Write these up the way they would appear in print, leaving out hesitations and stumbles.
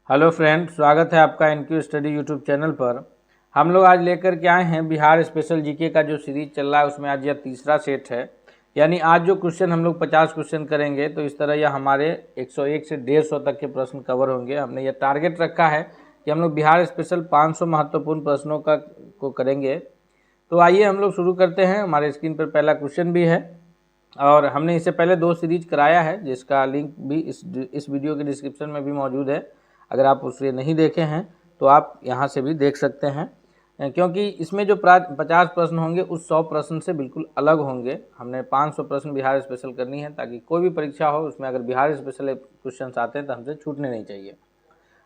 Hello friend, स्वागत है आपका इनक्यू स्टडी यूट्यूब चैनल पर। हम लोग आज लेकर के आए हैं बिहार स्पेशल जीके का जो सीरीज चल रहा है उसमें आज यह तीसरा सेट है। यानी आज जो क्वेश्चन हम लोग 50 क्वेश्चन करेंगे तो इस तरह यह हमारे 101 से 150 तक के प्रश्न कवर होंगे। हमने यह टारगेट रखा है कि हम लोग बिहार स्पेशल 500 महत्वपूर्ण प्रश्नों को करेंगे। तो आइए हम लोग शुरू करते हैं। हमारे स्क्रीन पर पहला क्वेश्चन भी है और हमने इससे पहले 2 सीरीज कराया है जिसका लिंक भी इस वीडियो के डिस्क्रिप्शन में भी मौजूद है। अगर आप उसे नहीं देखे हैं तो आप यहाँ से भी देख सकते हैं, क्योंकि इसमें जो 50 प्रश्न होंगे उस 100 प्रश्न से बिल्कुल अलग होंगे। हमने 500 प्रश्न बिहार स्पेशल करनी है ताकि कोई भी परीक्षा हो उसमें अगर बिहार स्पेशल क्वेश्चन आते हैं तो हमसे छूटने नहीं चाहिए।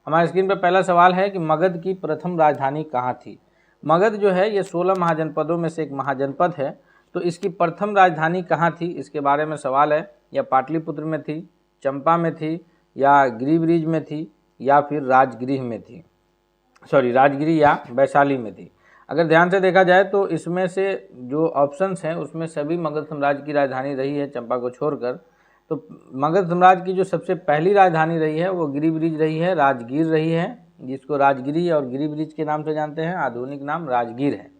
हमारे स्क्रीन पर पहला सवाल है कि मगध की प्रथम राजधानी कहाँ थी। मगध जो है ये 16 महाजनपदों में से एक महाजनपद है। तो इसकी प्रथम राजधानी कहाँ थी, इसके बारे में सवाल है। या पाटलिपुत्र में थी, चंपा में थी, या गिरिब्रिज में थी, या फिर राजगिरी या वैशाली में थी। अगर ध्यान से देखा जाए तो इसमें से जो ऑप्शंस हैं उसमें सभी मगध साम्राज्य की राजधानी रही है, चंपा को छोड़कर। तो मगध साम्राज्य की जो सबसे पहली राजधानी रही है वो गिरिब्रिज रही है, राजगीर रही है, जिसको राजगिरी और गिरिब्रिज के नाम से जानते हैं। आधुनिक नाम राजगीर है।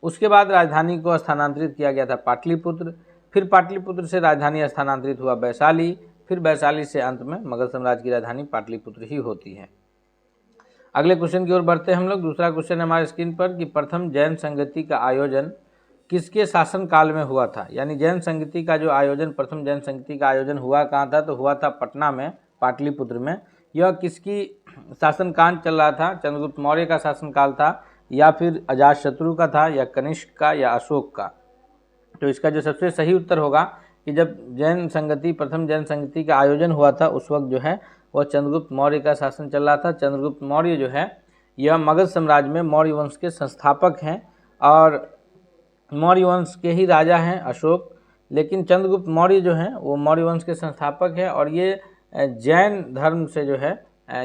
उसके बाद राजधानी को स्थानांतरित किया गया था पाटलिपुत्र। फिर पाटलिपुत्र से राजधानी स्थानांतरित हुआ वैशाली। फिर वैशाली से अंत में मगध साम्राज्य की राजधानी पाटलिपुत्र ही होती है। अगले क्वेश्चन की ओर बढ़ते हैं हम लोग। दूसरा क्वेश्चन है हमारे स्क्रीन पर कि प्रथम जैन संगति का आयोजन किसके शासनकाल में हुआ था। यानी जैन संगति का जो आयोजन, प्रथम जैन संगति का आयोजन हुआ कहाँ था, तो हुआ था पटना में, पाटलिपुत्र में। यह किसकी शासनकाल चल रहा था, चंद्रगुप्त मौर्य का शासनकाल था, या फिर अजातशत्रु का था, या कनिष्क का, या अशोक का। तो इसका जो सबसे सही उत्तर होगा कि जब प्रथम जैन संगति का आयोजन हुआ था उस वक्त जो है वह चंद्रगुप्त मौर्य का शासन चल रहा था। चंद्रगुप्त मौर्य जो है यह मगध साम्राज्य में मौर्य वंश के संस्थापक हैं और मौर्य वंश के ही राजा हैं अशोक। लेकिन चंद्रगुप्त मौर्य जो हैं वो मौर्य वंश के संस्थापक हैं और ये जैन धर्म से जो है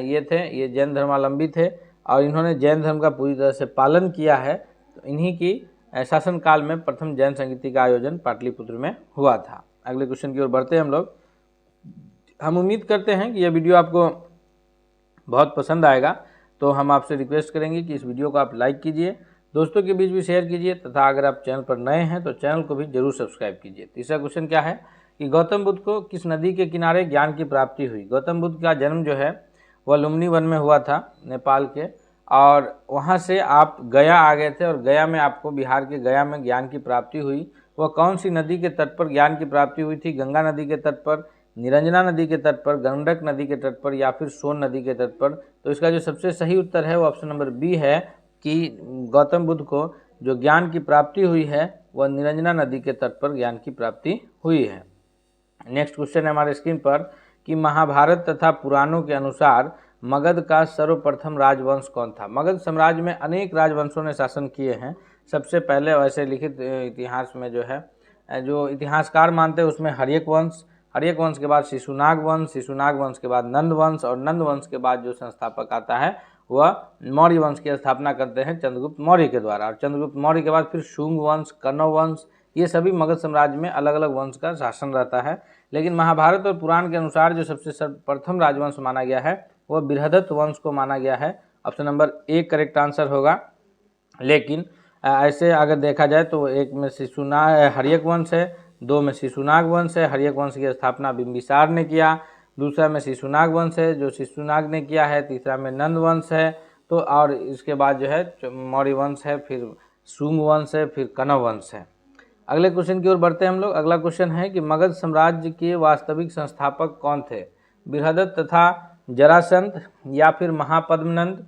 ये जैन धर्मावलंबी थे और इन्होंने जैन धर्म का पूरी तरह से पालन किया है। तो इन्हीं की शासनकाल में प्रथम जैन संगति का आयोजन पाटलिपुत्र में हुआ था। अगले क्वेश्चन की ओर बढ़ते हैं हम लोग। हम उम्मीद करते हैं कि यह वीडियो आपको बहुत पसंद आएगा, तो हम आपसे रिक्वेस्ट करेंगे कि इस वीडियो को आप लाइक कीजिए, दोस्तों के बीच भी शेयर कीजिए, तथा अगर आप चैनल पर नए हैं तो चैनल को भी जरूर सब्सक्राइब कीजिए। तीसरा क्वेश्चन क्या है कि गौतम बुद्ध को किस नदी के किनारे ज्ञान की प्राप्ति हुई। गौतम बुद्ध का जन्म जो है वह लुम्बिनी वन में हुआ था, नेपाल के, और वहाँ से आप गया आ गए थे और गया में आपको बिहार के गया में ज्ञान की प्राप्ति हुई। वह कौन सी नदी के तट पर ज्ञान की प्राप्ति हुई थी। गंगा नदी के तट पर, निरंजना नदी के तट पर, गंडक नदी के तट पर, या फिर सोन नदी के तट पर। तो इसका जो सबसे सही उत्तर है वो ऑप्शन नंबर बी है कि गौतम बुद्ध को जो ज्ञान की प्राप्ति हुई है वह निरंजना नदी के तट पर ज्ञान की प्राप्ति हुई है। नेक्स्ट क्वेश्चन है हमारे स्क्रीन पर कि महाभारत तथा पुराणों के अनुसार मगध का सर्वप्रथम राजवंश कौन था। मगध साम्राज्य में अनेक राजवंशों ने शासन किए हैं। सबसे पहले वैसे लिखित इतिहास में जो है जो इतिहासकार मानते हैं उसमें हर्यक वंश के बाद शिशुनाग वंश के बाद नंद वंश, और नंद वंश के बाद जो संस्थापक आता है वह मौर्य वंश की स्थापना करते हैं चंद्रगुप्त मौर्य के द्वारा। और चंद्रगुप्त मौर्य के बाद फिर शुंग वंश, कण्व वंश, ये सभी मगध साम्राज्य में अलग अलग वंश का शासन रहता है। लेकिन महाभारत और पुराण के अनुसार जो सबसे सर्वप्रथम राजवंश माना गया है वह बृहदत्त वंश को माना गया है। Option number A correct answer होगा। लेकिन ऐसे अगर देखा जाए तो एक में हर्यक वंश है, 2 में शिशुनाग वंश है। हर्यक वंश की स्थापना बिंबिसार ने किया। दूसरा में शिशुनाग वंश है जो शिशुनाग ने किया है। तीसरा में नंद वंश है। तो और इसके बाद जो है मौर्य वंश है, फिर शुंग वंश है, फिर कण्व वंश है। अगले क्वेश्चन की ओर बढ़ते हैं हम लोग। अगला क्वेश्चन है कि मगध साम्राज्य के वास्तविक संस्थापक कौन थे। बृहदत्त तथा जरासंध, या फिर महापद्मनंद,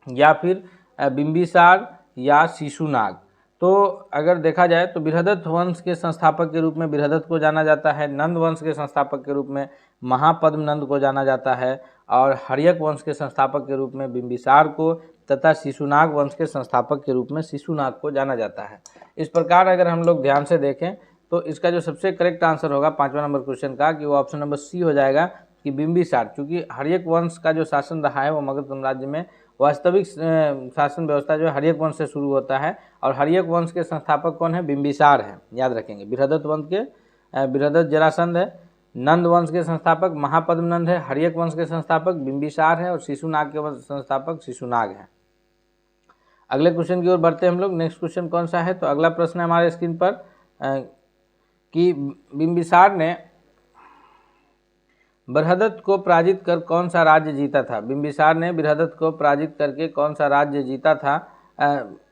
या फिर बिंबिसार, या शिशुनाग। तो अगर देखा जाए तो बृहदत्त वंश के संस्थापक के रूप में बृहदत्त को जाना जाता है, नंद वंश के संस्थापक के रूप में महापद्मनंद को जाना जाता है, और हर्यक वंश के संस्थापक के रूप में बिंबिसार को, तथा शिशुनाग वंश के संस्थापक के रूप में शिशुनाग को जाना जाता है। इस प्रकार अगर हम लोग ध्यान से देखें तो इसका जो सबसे करेक्ट आंसर होगा 5वां नंबर क्वेश्चन का कि वो ऑप्शन नंबर सी हो जाएगा कि बिंबिसार। चूँकि हर्यक वंश का जो शासन रहा है वो मगध साम्राज्य में वास्तविक शासन व्यवस्था जो है हर्यक वंश से शुरू होता है, और हर्यक वंश के संस्थापक कौन है, बिंबिसार है, याद रखेंगे। बृहदत्त वंश के बृहदत्त जरासंध है, नंद वंश के संस्थापक महापद्म नंद है, हर्यक वंश के संस्थापक बिंबिसार है और शिशुनाग के संस्थापक शिशुनाग है। अगले क्वेश्चन की ओर बढ़ते हैं हम लोग। नेक्स्ट क्वेश्चन कौन सा है, तो अगला प्रश्न है हमारे स्क्रीन पर कि बिंबिसार ने बृहदत्त को पराजित कर कौन सा राज्य जीता था। बिंबिसार ने बृहदत्त को पराजित करके कौन सा राज्य जीता था,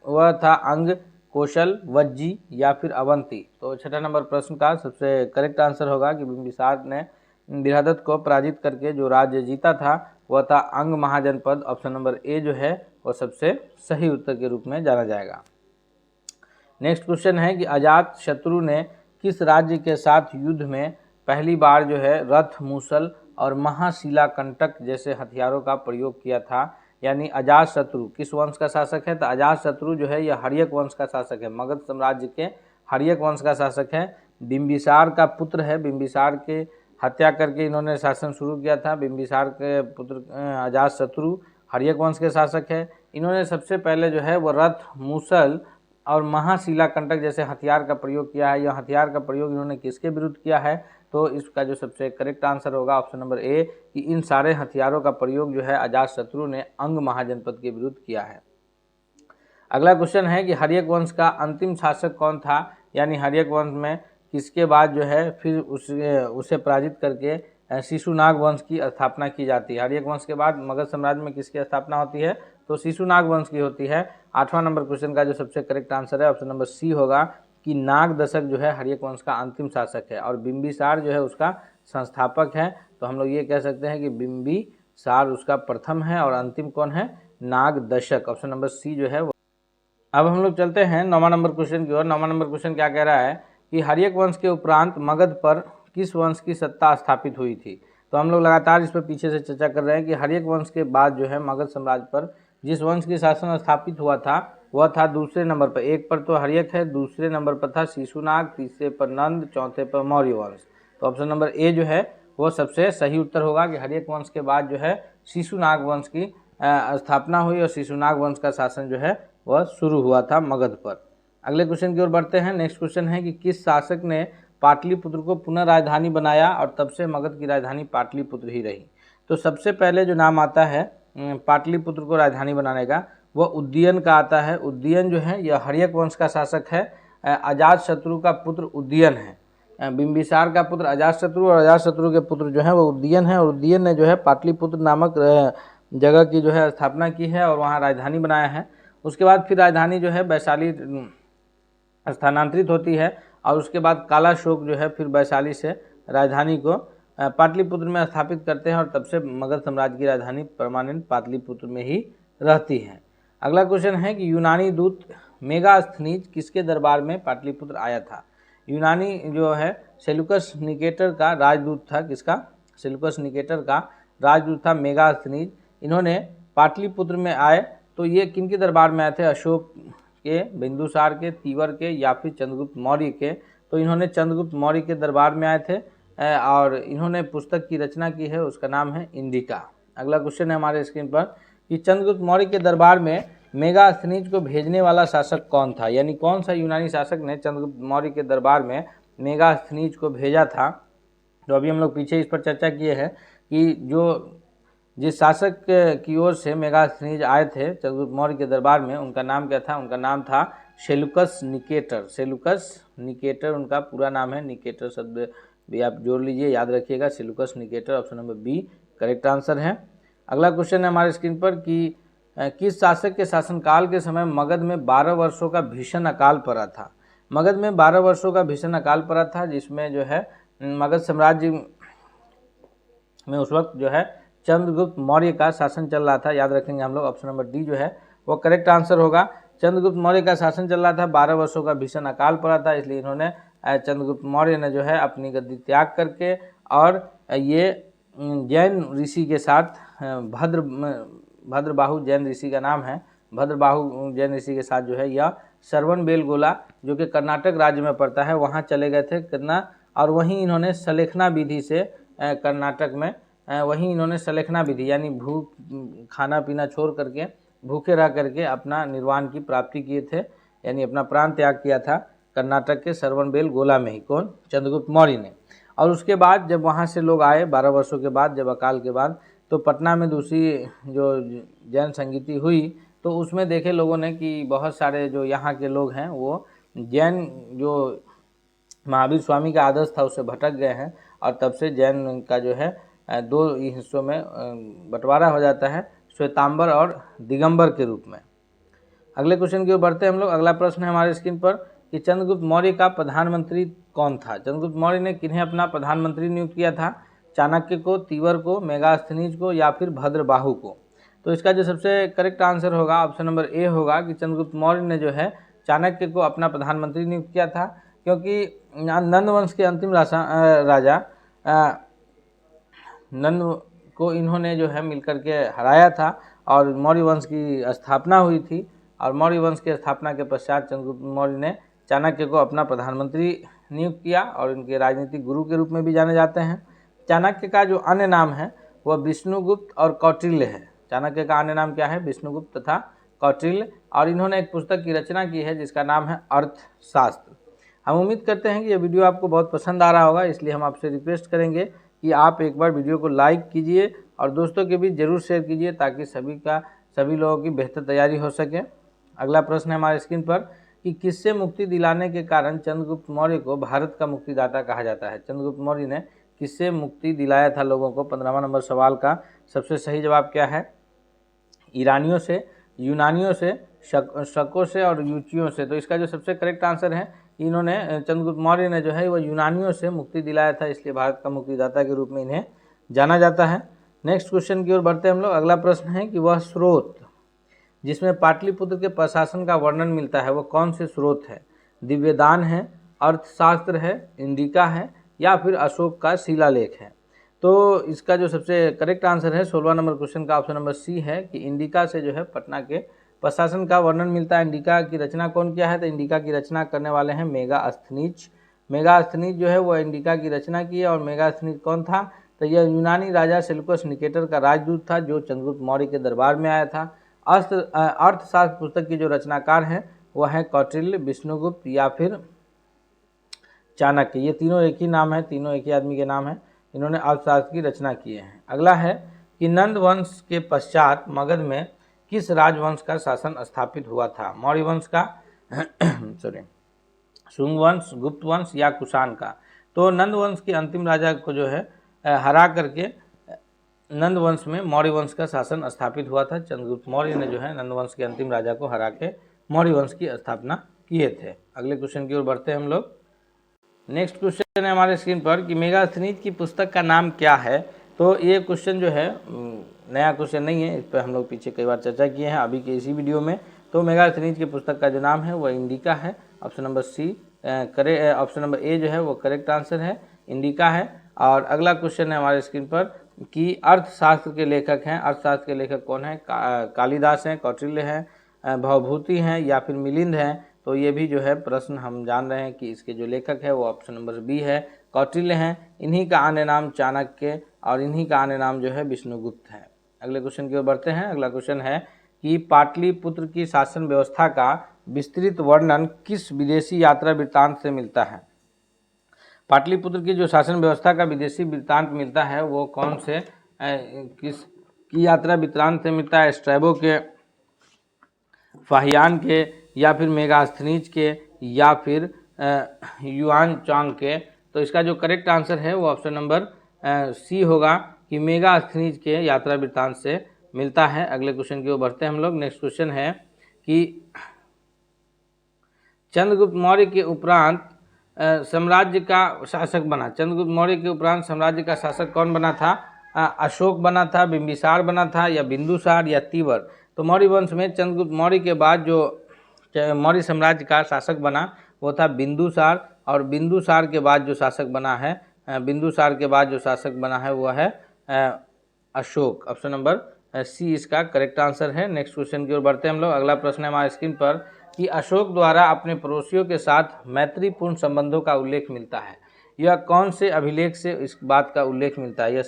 वह था अंग, कौशल, वज्जी या फिर अवंती। तो छठा नंबर प्रश्न का सबसे करेक्ट आंसर होगा कि बिंबिसार ने बृहदत्त को पराजित करके जो राज्य जीता था वह था अंग महाजनपद। ऑप्शन नंबर ए जो है वह सबसे सही उत्तर के रूप में जाना जाएगा। नेक्स्ट क्वेश्चन है कि अजात शत्रु ने किस राज्य के साथ युद्ध में पहली बार जो है रथ, मूसल और महाशिलाकंटक जैसे हथियारों का प्रयोग किया था। यानी अजातशत्रु किस वंश का शासक है, तो अजातशत्रु जो है यह हर्यक वंश का शासक है, मगध साम्राज्य के हर्यक वंश का शासक है। बिंबिसार का पुत्र है, बिंबिसार के हत्या करके इन्होंने शासन शुरू किया था। बिंबिसार के पुत्र अजातशत्रु हर्यक वंश के शासक है। इन्होंने सबसे पहले जो है वो रथ, मूसल और महाशिलाकंटक जैसे हथियार का प्रयोग किया है। यह हथियार का प्रयोग इन्होंने किसके विरुद्ध किया है, तो इसका जो सबसे करेक्ट आंसर होगा ऑप्शन नंबर ए कि इन सारे हथियारों का प्रयोग जो है अजातशत्रु ने अंग महाजनपद के विरुद्ध किया है। अगला क्वेश्चन है कि हर्यक वंश का अंतिम शासक कौन था, यानी हर्यक वंश में किसके बाद जो है फिर उसे पराजित करके शिशुनाग वंश की स्थापना की जाती है। हर्यक वंश के बाद मगध साम्राज्य में किसकी स्थापना होती है, तो शिशुनाग वंश की होती है। आठवां नंबर क्वेश्चन का जो सबसे करेक्ट आंसर है ऑप्शन नंबर सी होगा कि नाग दशक जो है हर्यक वंश का अंतिम शासक है और बिंबिसार जो है उसका संस्थापक है। तो हम लोग ये कह सकते हैं कि बिंबिसार उसका प्रथम है और अंतिम कौन है, नाग दशक। ऑप्शन नंबर सी जो है वो। अब हम लोग चलते हैं 9वां नंबर क्वेश्चन की ओर। 9वां नंबर क्वेश्चन क्या कह रहा है कि हर्यक वंश के उपरांत मगध पर किस वंश की सत्ता स्थापित हुई थी। तो हम लोग लगातार इस पर पीछे से चर्चा कर रहे हैं कि हर्यक वंश के बाद जो है मगध साम्राज्य पर जिस वंश की शासन स्थापित हुआ था वह था दूसरे नंबर पर, एक पर तो हर्यक है, दूसरे नंबर पर था शिशुनाग, तीसरे पर नंद, चौथे पर मौर्य वंश। तो ऑप्शन नंबर ए जो है वो सबसे सही उत्तर होगा कि हर्यक वंश के बाद जो है शिशुनाग वंश की स्थापना हुई और शिशुनाग वंश का शासन जो है वह शुरू हुआ था मगध पर। अगले क्वेश्चन की ओर बढ़ते हैं। नेक्स्ट क्वेश्चन है कि किस शासक ने पाटलिपुत्र को पुनः राजधानी बनाया और तब से मगध की राजधानी पाटलिपुत्र ही रही। तो सबसे पहले जो नाम आता है पाटलिपुत्र को राजधानी बनाने का वह उद्दीयन का आता है। उद्दीयन जो है यह हर्यक वंश का शासक है। अजातशत्रु का पुत्र उद्दीयन है। बिंबिसार का पुत्र अजातशत्रु और अजातशत्रु के पुत्र जो है वो उद्दीयन है और उद्दीयन ने जो है पाटलिपुत्र नामक जगह की जो है स्थापना की है और वहाँ राजधानी बनाया है। उसके बाद फिर राजधानी जो है वैशाली स्थानांतरित होती है और उसके बाद कालाशोक जो है फिर वैशाली से राजधानी को पाटलिपुत्र में स्थापित करते हैं और तब से मगध साम्राज्य की राजधानी परमानेंट पाटलिपुत्र में ही रहती है। अगला क्वेश्चन है कि यूनानी दूत मेगास्थनीज किसके दरबार में पाटलिपुत्र आया था। यूनानी जो है सेल्यूकस निकेटर का राजदूत था। किसका, सेल्यूकस निकेटर का राजदूत था मेगास्थनीज। इन्होंने पाटलिपुत्र में आए तो ये किनके दरबार में आए थे, अशोक के, बिंदुसार के, तीवर के या फिर चंद्रगुप्त मौर्य के। तो इन्होंने चंद्रगुप्त मौर्य के दरबार में आए थे और इन्होंने पुस्तक की रचना की है, उसका नाम है इंडिका। अगला क्वेश्चन है हमारे स्क्रीन पर कि चंद्रगुप्त मौर्य के दरबार में मेगास्थनीज को भेजने वाला शासक कौन था, यानी कौन सा यूनानी शासक ने चंद्रगुप्त मौर्य के दरबार में मेगास्थनीज को भेजा था। तो अभी हम लोग पीछे इस पर चर्चा किए हैं कि जिस शासक की ओर से मेगास्थनीज आए थे चंद्रगुप्त मौर्य के दरबार में उनका नाम क्या था, उनका नाम था सेल्यूकस निकेटर। सेल्यूकस निकेटर उनका पूरा नाम है। निकेटर शब्द भी आप जोड़ लीजिए, याद रखिएगा, Seleucus Nicator. Option number B correct answer है। अगला क्वेश्चन है हमारे स्क्रीन पर कि किस शासक के शासनकाल के समय मगध में 12 वर्षों का भीषण अकाल पड़ा था। मगध में 12 वर्षों का भीषण अकाल पड़ा था जिसमें जो है मगध साम्राज्य में उस वक्त जो है चंद्रगुप्त मौर्य का शासन चल रहा था। याद रखेंगे हम लोग, ऑप्शन नंबर डी जो है वो करेक्ट आंसर होगा। चंद्रगुप्त मौर्य का शासन चल रहा था, 12 वर्षों का भीषण अकाल पड़ा था, इसलिए इन्होंने चंद्रगुप्त मौर्य ने जो है अपनी गद्दी त्याग करके और ये जैन ऋषि के साथ भद्रबाहु जैन ऋषि का नाम है, भद्रबाहु जैन ऋषि के साथ जो है यह श्रवणबेलगोला जो कि कर्नाटक राज्य में पड़ता है वहाँ चले गए थे कितना, और वहीं इन्होंने सलेखना विधि से कर्नाटक में वहीं इन्होंने सलेखना विधि यानी भूख खाना पीना छोड़ करके भूखे रह करके अपना निर्वाण की प्राप्ति किए थे, यानी अपना प्राण त्याग किया था कर्नाटक के श्रवणबेलगोला में ही। कौन, चंद्रगुप्त मौर्य ने। और उसके बाद जब वहाँ से लोग आए 12 वर्षों के बाद, जब अकाल के बाद, तो पटना में दूसरी जो जैन संगीति हुई तो उसमें देखे लोगों ने कि बहुत सारे जो यहाँ के लोग हैं वो जैन जो महावीर स्वामी का आदर्श था उससे भटक गए हैं, और तब से जैन का जो है दो हिस्सों में बंटवारा हो जाता है, श्वेतांबर और दिगंबर के रूप में। अगले क्वेश्चन की ओर बढ़ते हैं हम लोग। अगला प्रश्न है हमारे स्क्रीन पर कि चंद्रगुप्त मौर्य का प्रधानमंत्री कौन था? चंद्रगुप्त मौर्य ने किन्हें अपना प्रधानमंत्री नियुक्त किया था? चाणक्य को, तीवर को, मेगास्थनीज को या फिर भद्रबाहु को? तो इसका जो सबसे करेक्ट आंसर होगा ऑप्शन नंबर ए होगा कि चंद्रगुप्त मौर्य ने जो है चाणक्य को अपना प्रधानमंत्री नियुक्त किया था, क्योंकि नंद वंश के अंतिम राजा नंद को इन्होंने जो है मिलकर के हराया था और मौर्य वंश की स्थापना हुई थी, और मौर्य वंश की स्थापना के पश्चात चंद्रगुप्त मौर्य ने चाणक्य को अपना प्रधानमंत्री नियुक्त किया और इनके राजनीतिक गुरु के रूप में भी जाने जाते हैं। चाणक्य का जो अन्य नाम है वह विष्णुगुप्त और कौटिल्य है। चाणक्य का अन्य नाम क्या है? विष्णुगुप्त तथा कौटिल्य, और इन्होंने एक पुस्तक की रचना की है जिसका नाम है अर्थशास्त्र। हम उम्मीद करते हैं कि यह वीडियो आपको बहुत पसंद आ रहा होगा, इसलिए हम आपसे रिक्वेस्ट करेंगे कि आप एक बार वीडियो को लाइक कीजिए और दोस्तों के बीच जरूर शेयर कीजिए ताकि सभी लोगों की बेहतर तैयारी हो सके। अगला प्रश्न है हमारे स्क्रीन पर कि किससे मुक्ति दिलाने के कारण चंद्रगुप्त मौर्य को भारत का मुक्तिदाता कहा जाता है? चंद्रगुप्त मौर्य ने किससे मुक्ति दिलाया था लोगों को? 15वां नंबर सवाल का सबसे सही जवाब क्या है? ईरानियों से, यूनानियों से, शकों से और यूचियों से। तो इसका जो सबसे करेक्ट आंसर है, इन्होंने चंद्रगुप्त मौर्य ने जो है वह यूनानियों से मुक्ति दिलाया था, इसलिए भारत का मुक्तिदाता के रूप में इन्हें जाना जाता है। नेक्स्ट क्वेश्चन की ओर बढ़ते हैं हम लोग। अगला प्रश्न है कि वह स्रोत जिसमें पाटलिपुत्र के प्रशासन का वर्णन मिलता है वह कौन से स्रोत है? दिव्यदान है, अर्थशास्त्र है, इंडिका है या फिर अशोक का शिलालेख है? तो इसका जो सबसे करेक्ट आंसर है 16वां नंबर क्वेश्चन का ऑप्शन नंबर सी है कि इंडिका से जो है पटना के प्रशासन का वर्णन मिलता है। इंडिका की रचना कौन किया है? तो इंडिका की रचना करने वाले हैं मेगास्थनीज। मेगास्थनीज जो है वह इंडिका की रचना की है, और मेगास्थनीज कौन था? तो यह यूनानी राजा सेल्यूकस निकेटर का राजदूत था जो चंद्रगुप्त मौर्य के दरबार में आया था। अर्थशास्त्र पुस्तक की जो रचनाकार हैं वह है कौटिल्य, विष्णुगुप्त या फिर चाणक्य। ये तीनों एक ही नाम है, तीनों एक ही आदमी के नाम है, इन्होंने अर्थशास्त्र की रचना किए हैं। अगला है कि नंद वंश के पश्चात मगध में किस राजवंश का शासन स्थापित हुआ था? मौर्य वंश का शुंग वंश, गुप्त वंश या कुषाण का? तो नंद वंश के अंतिम राजा को जो है हरा करके नंद वंश में मौर्य वंश का शासन स्थापित हुआ था। चंद्रगुप्त मौर्य ने जो है नंद वंश के अंतिम राजा को हरा के मौर्य वंश की स्थापना किए थे। अगले क्वेश्चन की ओर बढ़ते हैं हम लोग। नेक्स्ट क्वेश्चन है हमारे स्क्रीन पर कि मेगास्थनीज की पुस्तक का नाम क्या है? तो ये क्वेश्चन जो है नया क्वेश्चन नहीं है, इस पर हम लोग पीछे कई बार चर्चा किए हैं अभी के इसी वीडियो में। तो मेगास्थनीज की पुस्तक का जो नाम है वह इंडिका है। Option number C option number A जो है वो करेक्ट आंसर है, इंडिका है। और अगला क्वेश्चन है हमारे स्क्रीन पर कि अर्थशास्त्र के लेखक हैं। अर्थशास्त्र के लेखक कौन है? कालिदास हैं, कौटिल्य हैं, भवभूति हैं या फिर मिलिंद हैं? तो ये भी जो है प्रश्न हम जान रहे हैं कि इसके जो लेखक है वो ऑप्शन नंबर बी है, कौटिल्य हैं। इन्हीं का अन्य नाम चाणक्य और इन्हीं का अन्य नाम जो है विष्णुगुप्त है। अगले क्वेश्चन की ओर बढ़ते हैं। अगला क्वेश्चन है कि पाटलिपुत्र की शासन व्यवस्था का विस्तृत वर्णन किस विदेशी यात्रा वृत्तांत से मिलता है? पाटलिपुत्र की जो शासन व्यवस्था का विदेशी वृत्तांत मिलता है वो कौन से किस की यात्रा वृत्तांत से मिलता है? स्ट्रैबो के, फाहियान के या फिर मेगास्थनीज के या फिर युआन चांग के? तो इसका जो करेक्ट आंसर है वो ऑप्शन नंबर सी होगा कि मेगास्थनीज के यात्रा वृत्तांत से मिलता है। अगले क्वेश्चन की ओर बढ़ते हैं हम लोग। नेक्स्ट क्वेश्चन है कि चंद्रगुप्त मौर्य के उपरांत साम्राज्य का शासक बना, चंद्रगुप्त मौर्य के उपरांत साम्राज्य का शासक कौन बना था? अशोक बना था, बिंबिसार बना था या बिंदुसार या तीवर? तो मौर्य वंश में चंद्रगुप्त मौर्य के बाद जो मौर्य साम्राज्य का शासक बना वो था बिंदुसार, और बिंदुसार के बाद जो शासक बना है वो है अशोक। ऑप्शन नंबर सी इसका करेक्ट आंसर है। नेक्स्ट क्वेश्चन की ओर बढ़ते हैं हम लोग। अगला प्रश्न है हमारे स्क्रीन पर कि अशोक द्वारा अपने पड़ोसियों के साथ मैत्रीपूर्ण संबंधों का उल्लेख मिलता है। यह कौन से अभिलेख से इस बात का उल्लेख मिलता है? यह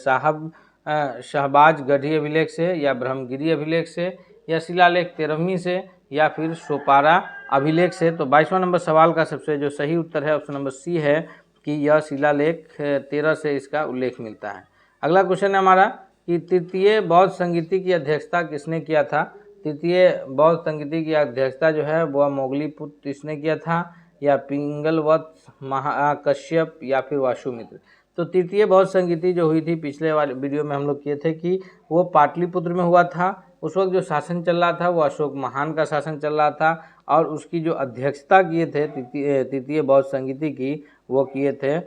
शहबाज गढ़ी अभिलेख से या ब्रह्मगिरी अभिलेख से या शिलालेख 13वीं से या फिर सोपारा अभिलेख से? तो 22वां नंबर सवाल का सबसे जो सही उत्तर है ऑप्शन नंबर सी है कि यह शिलालेख 13 से इसका उल्लेख मिलता है। अगला क्वेश्चन है हमारा कि तृतीय बौद्ध संगीति की अध्यक्षता किसने किया था। तृतीय बौद्ध संगीति की अध्यक्षता जो है वह मोगलीपुत्र इसने किया था, या पिंगलवत्स, महाकश्यप, या फिर वासुमित्र। तो तृतीय बौद्ध संगीति जो हुई थी, पिछले वाले वीडियो में हम लोग किए थे कि वो पाटलिपुत्र में हुआ था। उस वक्त जो शासन चल रहा था वो अशोक महान का शासन चल रहा था, और उसकी जो अध्यक्षता किए थे तृतीय बौद्ध संगीति की, वो किए थे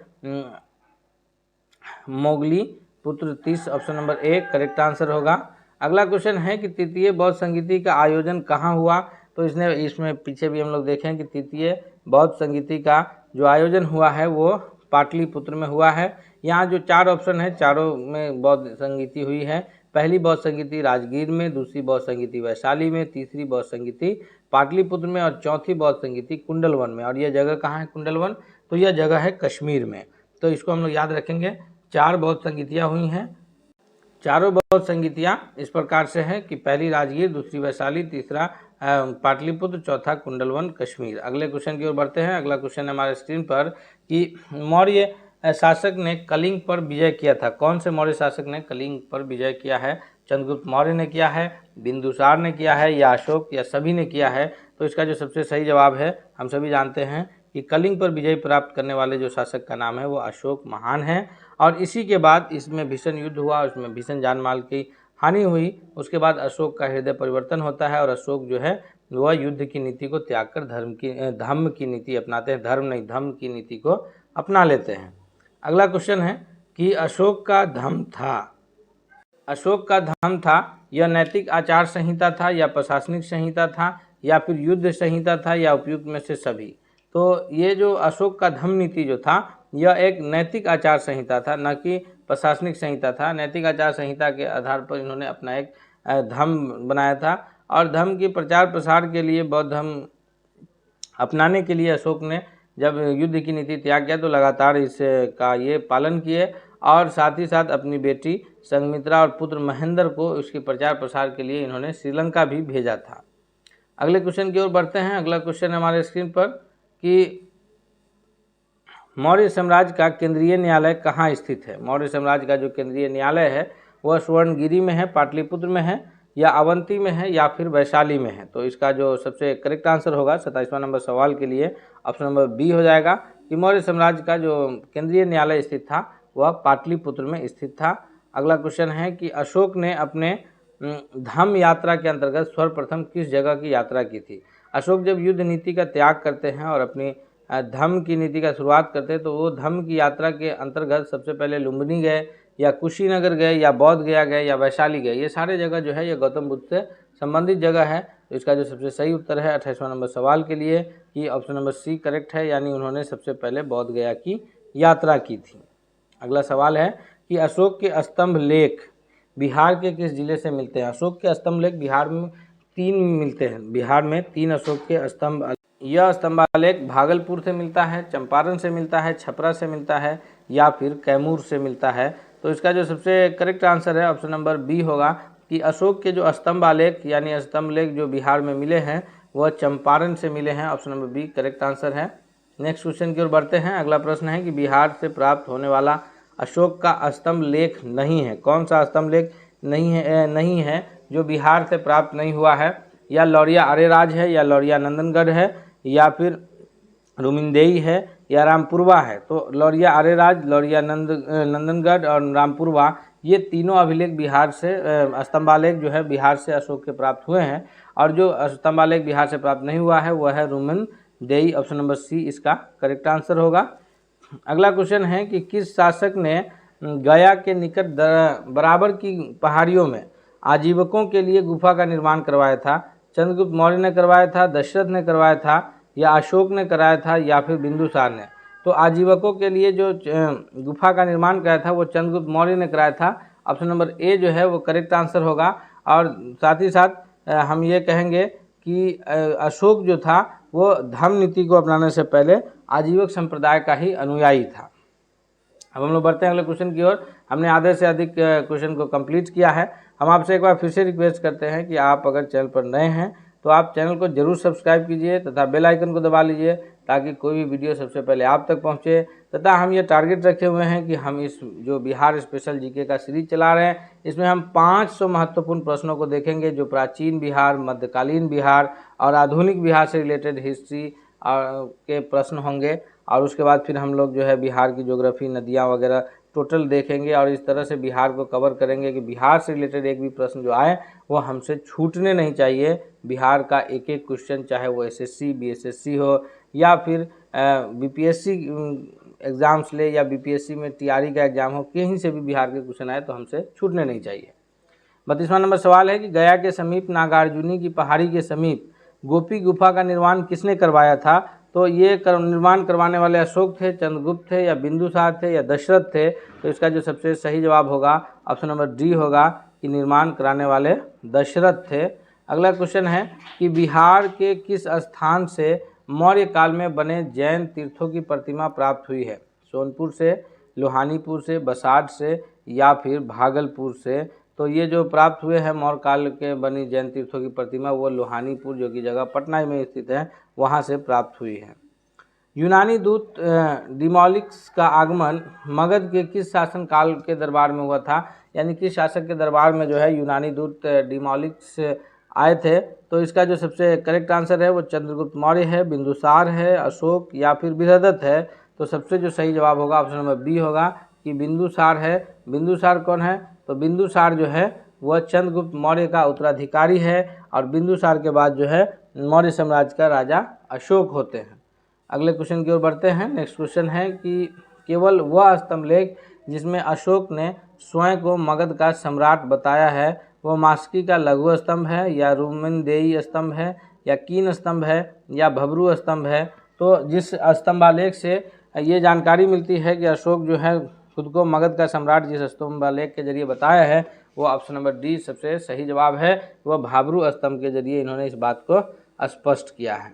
Moggaliputra 30। Option number 1 correct answer होगा। अगला क्वेश्चन है कि तृतीय बौद्ध संगीति का आयोजन कहाँ हुआ। तो इसमें पीछे भी हम लोग देखें कि तृतीय बौद्ध संगीति का जो आयोजन हुआ है वो पाटलिपुत्र में हुआ है। यहाँ जो 4 ऑप्शन है, चारों में बौद्ध संगीति हुई है। पहली बौद्ध संगीति राजगीर में, दूसरी बौद्ध संगीति वैशाली में, तीसरी बौद्ध संगीति पाटलिपुत्र में, और चौथी बौद्ध संगीति कुंडलवन में। और यह जगह कहाँ है कुंडलवन? तो यह जगह है कश्मीर में। तो इसको हम लोग याद रखेंगे। 4 बौद्ध संगीतियाँ हुई हैं। चारों बौद्ध संगीतियाँ इस प्रकार से हैं कि पहली राजगीर, दूसरी वैशाली, तीसरा पाटलिपुत्र, चौथा कुंडलवन कश्मीर। अगले क्वेश्चन की ओर बढ़ते हैं। अगला क्वेश्चन है हमारे स्क्रीन पर कि मौर्य शासक ने कलिंग पर विजय किया था। कौन से मौर्य शासक ने कलिंग पर विजय किया है? चंद्रगुप्त मौर्य ने किया है, बिंदुसार ने किया है, या अशोक, या सभी ने किया है? तो इसका जो सबसे सही जवाब है, हम सभी जानते हैं कि कलिंग पर विजय प्राप्त करने वाले जो शासक का नाम है वो अशोक महान है। और इसी के बाद इसमें भीषण युद्ध हुआ, उसमें भीषण जान माल की हानि हुई। उसके बाद अशोक का हृदय परिवर्तन होता है और अशोक जो है वह युद्ध की नीति को त्याग कर धर्म की नीति अपनाते हैं। धर्म नहीं, धम्म की नीति को अपना लेते हैं। अगला क्वेश्चन है कि अशोक का धम्म था, यह नैतिक आचार संहिता था, या प्रशासनिक संहिता था, या फिर युद्ध संहिता था, या उपयुक्त में से सभी? तो ये जो अशोक का धम्म नीति जो था, यह एक नैतिक आचार संहिता था, न कि प्रशासनिक संहिता था। नैतिक आचार संहिता के आधार पर इन्होंने अपना एक धम्म बनाया था, और धम्म की प्रचार प्रसार के लिए, बौद्ध धम्म अपनाने के लिए अशोक ने जब युद्ध की नीति त्याग किया तो लगातार इसका ये पालन किए, और साथ ही साथ अपनी बेटी संघमित्रा और पुत्र महेंद्र को उसके प्रचार प्रसार के लिए इन्होंने श्रीलंका भी भेजा था। अगले क्वेश्चन की ओर बढ़ते हैं। अगला क्वेश्चन है हमारे स्क्रीन पर कि मौर्य साम्राज्य का केंद्रीय न्यायालय कहाँ स्थित है। मौर्य साम्राज्य का जो केंद्रीय न्यायालय है वह स्वर्णगिरी में है, पाटलिपुत्र में है, या अवंती में है, या फिर वैशाली में है। तो इसका जो सबसे करेक्ट आंसर होगा 27वां नंबर सवाल के लिए ऑप्शन नंबर बी हो जाएगा कि मौर्य साम्राज्य का जो केंद्रीय न्यायालय स्थित था वह पाटलिपुत्र में स्थित था। अगला क्वेश्चन है कि अशोक ने अपने धम्म यात्रा के अंतर्गत सर्वप्रथम किस जगह की यात्रा की थी। अशोक जब युद्ध नीति का त्याग करते हैं और अपनी धम्म की नीति का शुरुआत करते हैं तो वो धम्म की यात्रा के अंतर्गत सबसे पहले लुम्बिनी गए, या कुशीनगर गए, या बौद्ध गया गए, या वैशाली गए। ये सारे जगह जो है ये गौतम बुद्ध से संबंधित जगह है। तो इसका जो सबसे सही उत्तर है 28वां नंबर सवाल के लिए कि ऑप्शन नंबर सी करेक्ट है, यानी उन्होंने सबसे पहले बौद्ध गया की यात्रा की थी। अगला सवाल है कि अशोक के स्तंभ लेख बिहार के किस जिले से मिलते हैं। अशोक के स्तंभ लेख बिहार में 3 मिलते हैं। बिहार में 3 अशोक के स्तंभ, यह स्तंभालेख भागलपुर से मिलता है, चंपारण से मिलता है, छपरा से मिलता है, या फिर कैमूर से मिलता है। तो इसका जो सबसे करेक्ट आंसर है ऑप्शन नंबर बी होगा कि अशोक के जो स्तंभालेख यानी स्तंभलेख जो बिहार में मिले हैं वह चंपारण से मिले हैं। Option number B correct answer है। नेक्स्ट क्वेश्चन की ओर बढ़ते हैं। अगला प्रश्न है कि बिहार से प्राप्त होने वाला अशोक का स्तंभ लेख नहीं है। कौन सा स्तंभ लेख नहीं है जो बिहार से प्राप्त नहीं हुआ है? या लौरिया आर्यराज है, या लौरिया नंदनगढ़ है, या फिर रुमिनदेई है, या रामपुरवा है। तो लौरिया आर्यराज, लौरिया नंदनगढ़ और रामपुरवा ये तीनों अभिलेख बिहार से स्तंभालेख जो है बिहार से अशोक के प्राप्त हुए हैं, और जो स्तंभालेख बिहार से प्राप्त नहीं हुआ है वह है रुमिनदेई। ऑप्शन नंबर सी इसका करेक्ट आंसर होगा। अगला क्वेश्चन है कि किस शासक ने गया के निकट बराबर की पहाड़ियों में आजीवकों के लिए गुफा का निर्माण करवाया था? चंद्रगुप्त मौर्य ने करवाया था, दशरथ ने करवाया था, या अशोक ने कराया था, या फिर बिंदुसार ने? तो आजीवकों के लिए जो गुफा का निर्माण कराया था वो चंद्रगुप्त मौर्य ने कराया था। ऑप्शन नंबर ए जो है वो करेक्ट आंसर होगा। और साथ ही साथ हम ये कहेंगे कि अशोक जो था वो धम्म नीति को अपनाने से पहले आजीवक संप्रदाय का ही अनुयायी था। अब हम लोग बढ़ते हैं अगले क्वेश्चन की ओर। हमने आधे से अधिक क्वेश्चन को कंप्लीट किया है। हम आपसे एक बार फिर से रिक्वेस्ट करते हैं कि आप अगर चैनल पर नए हैं तो आप चैनल को जरूर सब्सक्राइब कीजिए तथा बेल आइकन को दबा लीजिए ताकि कोई भी वीडियो सबसे पहले आप तक पहुंचे। तथा हम ये टारगेट रखे हुए हैं कि हम इस जो बिहार स्पेशल जीके का सीरीज चला रहे हैं, इसमें हम 500 महत्वपूर्ण प्रश्नों को देखेंगे जो प्राचीन बिहार, मध्यकालीन बिहार और आधुनिक बिहार से रिलेटेड हिस्ट्री के प्रश्न होंगे। और उसके बाद फिर हम लोग जो है बिहार की ज्योग्राफी, नदियाँ वगैरह टोटल देखेंगे और इस तरह से बिहार को कवर करेंगे कि बिहार से रिलेटेड एक भी प्रश्न जो आए वो हमसे छूटने नहीं चाहिए। बिहार का एक एक क्वेश्चन, चाहे वो एसएससी, बीएसएससी हो या फिर बीपीएससी एग्ज़ाम्स ले या बीपीएससी में टीआरई का एग्ज़ाम हो, कहीं से भी बिहार के क्वेश्चन आए तो हमसे छूटने नहीं चाहिए। 32वां नंबर सवाल है कि गया के समीप नागार्जुनी की पहाड़ी के समीप गोपी गुफा का निर्माण किसने करवाया था? तो ये निर्माण करवाने वाले अशोक थे, चंद्रगुप्त थे या बिंदुसार थे या दशरथ थे? तो इसका जो सबसे सही जवाब होगा ऑप्शन नंबर डी होगा कि निर्माण कराने वाले दशरथ थे। अगला क्वेश्चन है कि बिहार के किस स्थान से मौर्य काल में बने जैन तीर्थों की प्रतिमा प्राप्त हुई है? सोनपुर से, लोहानीपुर से, बसाठ से या फिर भागलपुर से? तो ये जो प्राप्त हुए हैं मौर्य काल के बनी जैन तीर्थों की प्रतिमा, वो लोहानीपुर जो कि जगह पटना में स्थित है, वहाँ से प्राप्त हुई है। यूनानी दूत डिमोलिक्स का आगमन मगध के किस शासन काल के दरबार में हुआ था? यानी किस शासक के दरबार में जो है यूनानी दूत डिमोलिक्स आए थे? तो इसका जो सबसे करेक्ट आंसर है वो चंद्रगुप्त मौर्य है, बिंदुसार है, अशोक या फिर बृहदत्त है। तो सबसे जो सही जवाब होगा ऑप्शन नंबर बी होगा कि बिंदुसार है। बिंदुसार कौन है? तो बिंदुसार जो है वह चंद्रगुप्त मौर्य का उत्तराधिकारी है और बिंदुसार के बाद जो है मौर्य साम्राज्य का राजा अशोक होते हैं। अगले क्वेश्चन की ओर बढ़ते हैं। नेक्स्ट क्वेश्चन है कि केवल वह स्तंभलेख जिसमें अशोक ने स्वयं को मगध का सम्राट बताया है वह मास्की का लघु स्तंभ है या रुमनदेई स्तंभ है या कीन स्तंभ है या भबरू स्तंभ है? तो जिस स्तंभालेख से ये जानकारी मिलती है कि अशोक जो है खुद को मगध का सम्राट जिस स्तंभालेख के जरिए बताया है वो ऑप्शन नंबर डी सबसे सही जवाब है। वह भाबरू स्तंभ के जरिए इन्होंने इस बात को स्पष्ट किया है।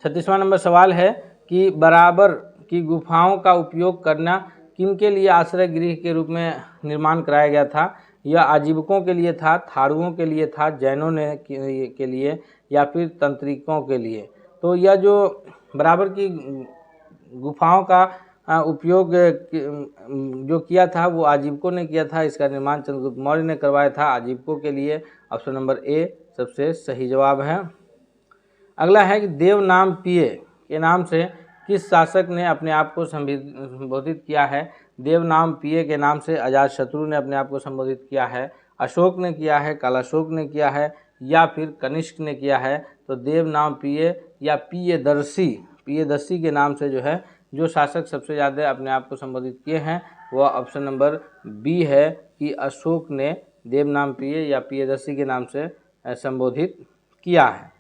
36वां नंबर सवाल है कि बराबर की गुफाओं का उपयोग करना किनके लिए आश्रय गृह के रूप में निर्माण कराया गया था? यह आजीविकों के लिए था, थारुओं के लिए था, जैनों ने के लिए या फिर तंत्रिकों के लिए? तो यह जो बराबर की गुफाओं का उपयोग जो किया था वो आजीविकों ने किया था। इसका निर्माण चंद्रगुप्त मौर्य ने करवाया था आजीविकों के लिए। ऑप्शन नंबर ए सबसे सही जवाब है। अगला है कि देवनामपिय के नाम से किस शासक ने अपने आप को संबोधित किया है? देवनामपिय के नाम से अजातशत्रु ने अपने आप को संबोधित किया है, अशोक ने किया है, कालाशोक ने किया है या फिर कनिष्क ने किया है? तो देवनामपिय या पियदर्शी के नाम से जो है जो शासक सबसे ज़्यादा अपने आप को संबोधित किए हैं वह ऑप्शन नंबर बी है कि अशोक ने देवनामपिय या पियदर्शी के नाम से संबोधित किया है।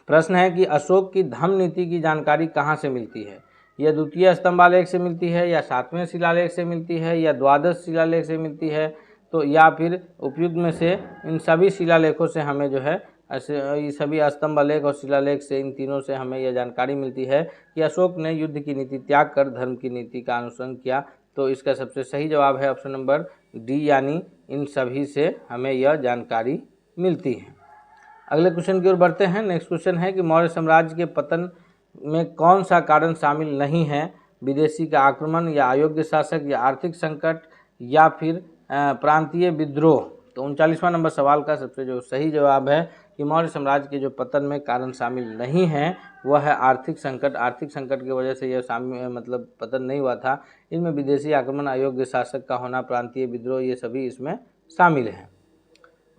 प्रश्न है कि अशोक की धम्म नीति की जानकारी कहाँ से मिलती है? यह द्वितीय स्तंभालेख से मिलती है या 7वें शिलालेख से मिलती है या द्वादश शिलालेख से मिलती है? तो या फिर उपयुक्त में से इन सभी शिलालेखों से हमें जो है ये सभी स्तंभालेख और शिलालेख से, इन तीनों से हमें यह जानकारी मिलती है कि अशोक ने युद्ध की नीति त्याग कर धर्म की नीति का अनुसरण किया। तो इसका सबसे सही जवाब है ऑप्शन नंबर डी, यानी इन सभी से हमें यह जानकारी मिलती है। अगले क्वेश्चन की ओर बढ़ते हैं। नेक्स्ट क्वेश्चन है कि मौर्य साम्राज्य के पतन में कौन सा कारण शामिल नहीं है? विदेशी का आक्रमण या अयोग्य शासक या आर्थिक संकट या फिर प्रांतीय विद्रोह? तो 39वां नंबर सवाल का सबसे जो सही जवाब है कि मौर्य साम्राज्य के जो पतन में कारण शामिल नहीं है वह है आर्थिक संकट। आर्थिक संकट की वजह से यह मतलब पतन नहीं हुआ था। इनमें विदेशी आक्रमण, अयोग्य शासक का होना, प्रांतीय विद्रोह, ये सभी इसमें शामिल हैं।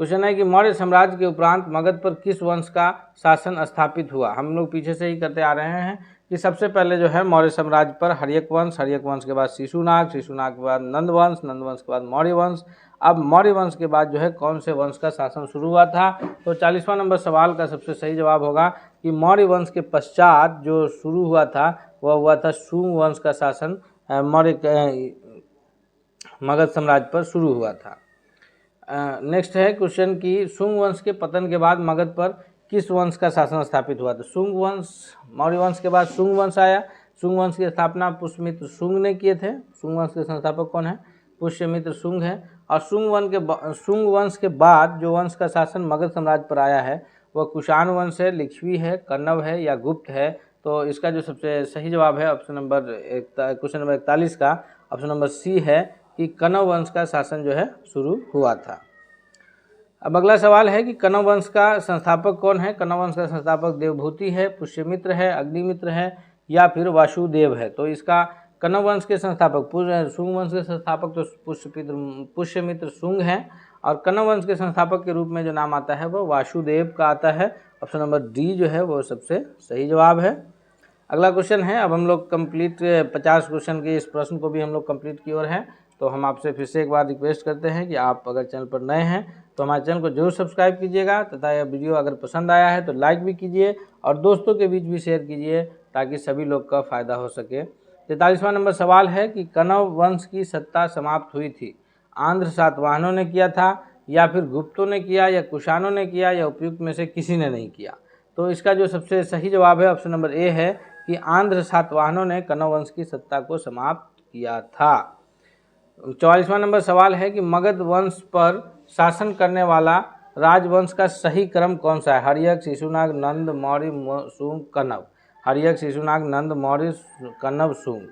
क्वेश्चन है कि मौर्य साम्राज्य के उपरांत मगध पर किस वंश का शासन स्थापित हुआ? हम लोग पीछे से ही करते आ रहे हैं कि सबसे पहले जो है मौर्य साम्राज्य पर हर्यक वंश, हर्यक वंश के बाद शिशुनाग, शिशुनाग के बाद नंद वंश, नंद वंश के बाद मौर्य वंश। अब मौर्य वंश के बाद जो है कौन से वंश का शासन शुरू हुआ था? तो 40वां नंबर सवाल का सबसे सही जवाब होगा कि मौर्य वंश के पश्चात जो शुरू हुआ था वह हुआ था शुंग वंश का शासन मौर्य मगध साम्राज्य पर शुरू हुआ था। नेक्स्ट है क्वेश्चन कि शुंग वंश के पतन के बाद मगध पर किस वंश का शासन स्थापित हुआ? तो शुंग वंश, मौर्य वंश के बाद शुंग वंश आया। शुंग वंश की स्थापना पुष्यमित्र शुंग ने किए थे। शुंग वंश के संस्थापक कौन है? पुष्यमित्र शुंग है। और शुंग वंश के बाद जो वंश का शासन मगध साम्राज्य पर आया है वह कुषाण वंश है, लिच्छवी है, कण्व है या गुप्त है। तो इसका जो सबसे सही जवाब है क्वेश्चन नंबर 41 का ऑप्शन नंबर सी है कि कण्व वंश का शासन जो है शुरू हुआ था। अब अगला सवाल है कि कण्व वंश का संस्थापक कौन है। कण्व वंश का संस्थापक देवभूति है, पुष्यमित्र है, अग्निमित्र है या फिर वासुदेव है। तो इसका कण्व वंश के संस्थापक शुंग वंश के संस्थापक तो पुष्यमित्र शुंग हैं और कण्व वंश के संस्थापक के रूप में जो नाम आता है वह वासुदेव का आता है। ऑप्शन नंबर डी जो है वो सबसे सही जवाब है। अगला क्वेश्चन है, अब हम लोग कंप्लीट 50 क्वेश्चन के इस प्रश्न को भी हम लोग कंप्लीट की ओर हैं। तो हम आपसे फिर से एक बार रिक्वेस्ट करते हैं कि आप अगर चैनल पर नए हैं तो हमारे चैनल को जरूर सब्सक्राइब कीजिएगा तथा यह वीडियो अगर पसंद आया है तो लाइक भी कीजिए और दोस्तों के बीच भी शेयर कीजिए ताकि सभी लोग का फायदा हो सके। 43वां नंबर सवाल है कि कण्व वंश की सत्ता समाप्त हुई थी, आंध्र सातवाहनों ने किया था या फिर गुप्तों ने किया या कुषाणों ने किया या उपयुक्त में से किसी ने नहीं किया। तो इसका जो सबसे सही जवाब है ऑप्शन नंबर ए है कि आंध्र सातवाहनों ने कण्व वंश की सत्ता को समाप्त किया था। 44वां नंबर सवाल है कि मगध वंश पर शासन करने वाला राजवंश का सही क्रम कौन सा है। हर्यक, शिशुनाग, नंद, मौर्य, शुंग, कण्व। हर्यक, शिशुनाग, नंद, मौर्य, कण्व, शुंग।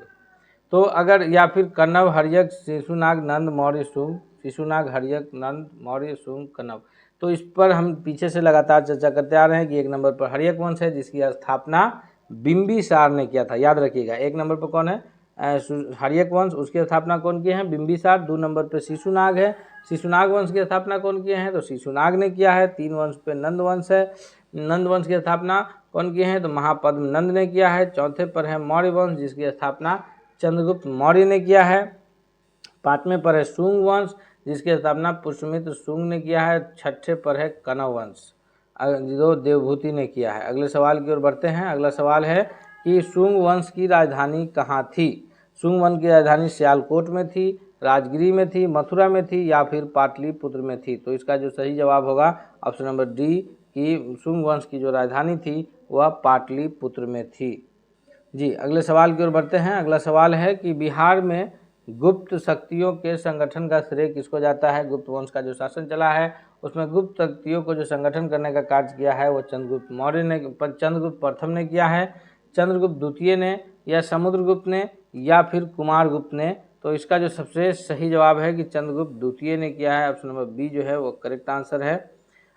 तो अगर या फिर कण्व, हर्यक, शिशुनाग, नंद, मौर्य, शुंग, शिशुनाग, हर्यक, नंद, मौर्य, शुंग, कण्व। तो इस पर हम पीछे से लगातार चर्चा करते आ रहे हैं कि 1 नंबर पर हर्यक वंश है जिसकी स्थापना बिंबिसार ने किया था। याद रखिएगा 1 नंबर पर कौन है, हर्यक वंश, उसकी स्थापना कौन किए हैं, बिंबिसार। 2 नंबर पर शिशुनाग है, शिशुनाग वंश की स्थापना कौन किए हैं, तो शिशुनाग ने किया है। 3 वंश पे नंद वंश है, नंद वंश की स्थापना कौन किए हैं, तो महापद्म नंद ने किया है। 4थे पर है मौर्य वंश जिसकी स्थापना चंद्रगुप्त मौर्य ने किया है। 5वें पर है शुंग वंश जिसकी स्थापना पुष्यमित्र शुंग ने किया है। 6ठे पर है कण्व वंश जो देवभूति ने किया है। अगले सवाल की ओर बढ़ते हैं। अगला सवाल है कि शुंग वंश की राजधानी कहाँ थी। शुंग वंश की राजधानी सियालकोट में थी, राजगिरी में थी, मथुरा में थी या फिर पाटलिपुत्र में थी। तो इसका जो सही जवाब होगा ऑप्शन नंबर डी कि शुंग वंश की जो राजधानी थी वह पाटलिपुत्र में थी। जी, अगले सवाल की ओर बढ़ते हैं। अगला सवाल है कि बिहार में गुप्त शक्तियों के संगठन का श्रेय किसको जाता है। गुप्त वंश का जो शासन चला है उसमें गुप्त शक्तियों को जो संगठन करने का कार्य किया है वो चंद्रगुप्त प्रथम ने किया है, चंद्रगुप्त द्वितीय ने या समुद्रगुप्त ने या फिर कुमारगुप्त ने। तो इसका जो सबसे सही जवाब है कि चंद्रगुप्त द्वितीय ने किया है। ऑप्शन नंबर बी जो है वो करेक्ट आंसर है।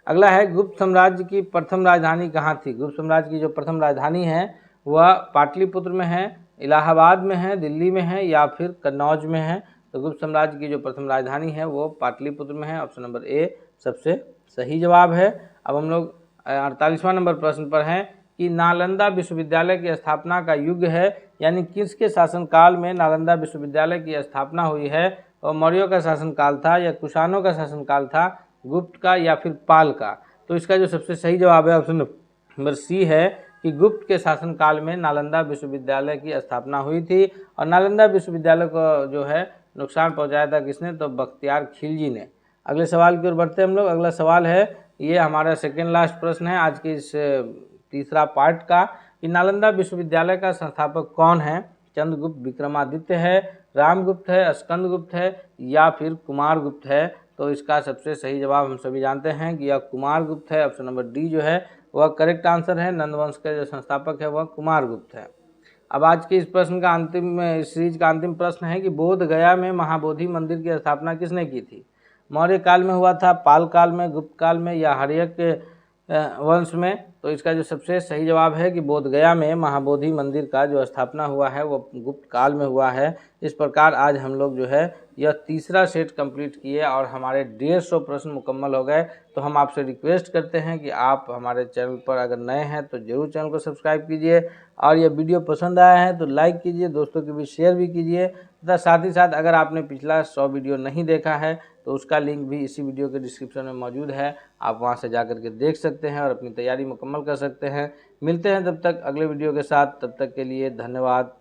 अगला है गुप्त साम्राज्य की प्रथम राजधानी कहाँ थी। गुप्त साम्राज्य की जो प्रथम राजधानी है वह पाटलिपुत्र में है, इलाहाबाद में है, दिल्ली में है या फिर कन्नौज में है। तो गुप्त साम्राज्य की जो प्रथम राजधानी है वो पाटलिपुत्र में है। ऑप्शन नंबर ए सबसे सही जवाब है। अब हम लोग 48वां नंबर प्रश्न पर हैं कि नालंदा विश्वविद्यालय की स्थापना का युग है, यानी किसके शासनकाल में नालंदा विश्वविद्यालय की स्थापना हुई है। और मौर्यों का शासनकाल था या कुषाणों का शासनकाल था, गुप्त का या फिर पाल का। तो इसका जो सबसे सही जवाब है ऑप्शन नंबर सी है कि गुप्त के शासनकाल में नालंदा विश्वविद्यालय की स्थापना हुई थी। और नालंदा विश्वविद्यालय को जो है नुकसान पहुंचाया था किसने, तो बख्तियार खिलजी ने। अगले सवाल की ओर बढ़ते हैं हम लोग। अगला सवाल है, ये हमारा सेकेंड लास्ट प्रश्न है आज के इस तीसरा पार्ट का, कि नालंदा विश्वविद्यालय का संस्थापक कौन है। चंद्रगुप्त विक्रमादित्य है, रामगुप्त है, स्कंदगुप्त है या फिर कुमारगुप्त है। तो इसका सबसे सही जवाब हम सभी जानते हैं कि यह कुमारगुप्त है। ऑप्शन नंबर डी जो है वह करेक्ट आंसर है। नंदवंश के जो संस्थापक है वह कुमारगुप्त है। अब आज के इस प्रश्न का इस सीरीज का अंतिम प्रश्न है कि बोध गया में महाबोधि मंदिर की स्थापना किसने की थी। मौर्य काल में हुआ था, पाल काल में, गुप्त काल में या हर्यक वंश में। तो इसका जो सबसे सही जवाब है कि बोध गया में महाबोधि मंदिर का जो स्थापना हुआ है वो गुप्त काल में हुआ है। इस प्रकार आज हम लोग जो है यह तीसरा सेट कंप्लीट किए और हमारे 150 प्रश्न मुकम्मल हो गए। तो हम आपसे रिक्वेस्ट करते हैं कि आप हमारे चैनल पर अगर नए हैं तो ज़रूर चैनल को सब्सक्राइब कीजिए और यह वीडियो पसंद आया है तो लाइक कीजिए, दोस्तों के बीच शेयर भी कीजिए तथा साथ ही साथ अगर आपने पिछला 100 वीडियो नहीं देखा है तो उसका लिंक भी इसी वीडियो के डिस्क्रिप्शन में मौजूद है, आप वहां से जाकर के देख सकते हैं और अपनी तैयारी मुकम्मल कर सकते हैं। मिलते हैं तब तक अगले वीडियो के साथ, तब तक के लिए धन्यवाद।